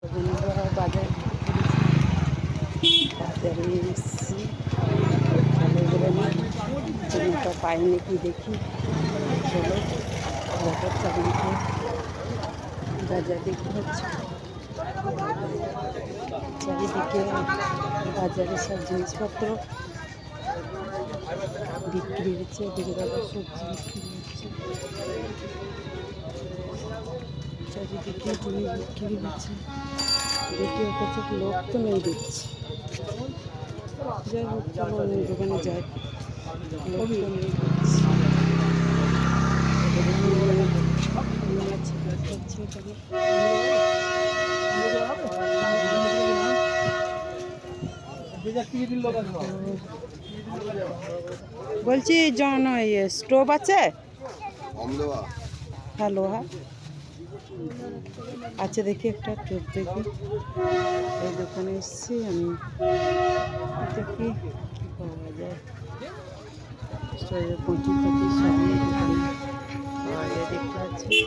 বন্ধুরা বাজারে এসেছি। চলো এবারে চিনিটা পাই নাকি দেখি। চলো বাজার চারিদিকে বাজার দেখতে পাচ্ছি, চারিদিকে বাজারে সব জিনিসপত্র বিক্রি হচ্ছে। এদিকে আবার সবজি বিক্রি হচ্ছে, চারিদিকে জিনিস বিক্রি হচ্ছে। দেখি ওর কাছে লোক তো নেই দেখছি। যাই হোক চলো অন্য দোকানে যাই, লোক তো নেই দেখছি। বলছি জন স্টোভ আছে? হ্যালো, হ্যাঁ আচ্ছা দেখি একটা টোপ দেখি। এই দোকানে এসেছি আমি, দেখি কি পাওয়া যায়। পঁচিশ সামনে দোকানে পাওয়া যায় দেখতে পাচ্ছি।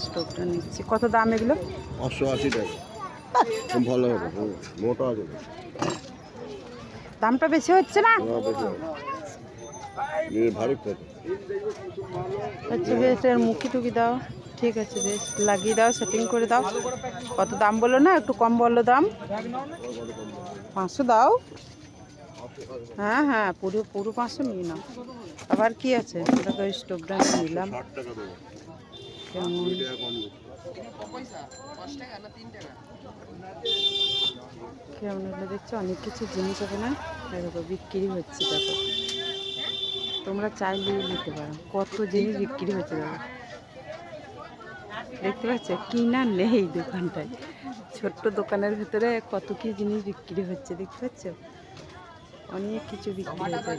স্টোভটা নিচ্ছি, কত দাম এগুলো? 580 টাকা। ভালো হবে, মোটা আছে। দামটা বেশি হচ্ছে না? ভারী কত? আচ্ছা বেশ, এর মুখি টুকি দাও। ঠিক আছে বেশ, লাগিয়ে দাও, সেটিং করে দাও। কত দাম বলো না, একটু কম বললো দাম। 500 দাও। হ্যাঁ হ্যাঁ, পুরো পুরো 500 নিয়ে নাও। আবার কি আছে? দেখো এই স্টোভটা নিলাম। কেমন কেমন হলো দেখছো? অনেক কিছু জিনিস হবে না, দেখো বিক্রি হচ্ছে। দেখো তোমরা চাইলে নিতে পারো, কত জিনিস বিক্রি হচ্ছে। দেখো দেখতে পাচ্ছ, কিনা নেই দোকানটায়। ছোট্ট দোকানের ভিতরে কত কি জিনিস বিক্রি হচ্ছে দেখতে পাচ্ছ, অনেক কিছু বিক্রি হচ্ছে।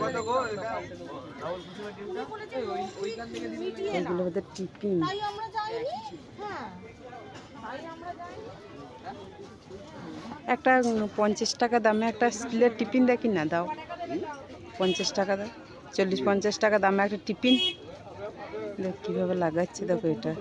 এগুলো ওদের টিফিন। একটা 50 টাকা দামে একটা স্টিলের টিফিন দেখি না, দাও 50 টাকা দাও। 40-50 টাকা দামে একটা টিফিন। দেখ কীভাবে লাগাচ্ছে, দেখো এটা।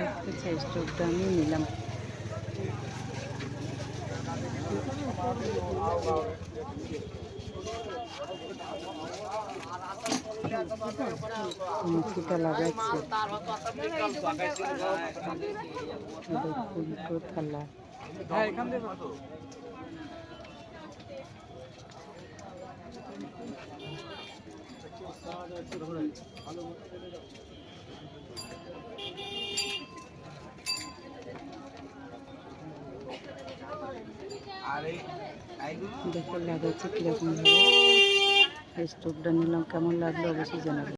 দেখতে চাই স্টোভটা আমি নিলাম। মুখিটা লাগাচ্ছে, থালা। দেখো লাগাচ্ছে কিরকম ভাবে। স্টোভটা নিলাম, কেমন লাগলো অবশ্যই জানাবে।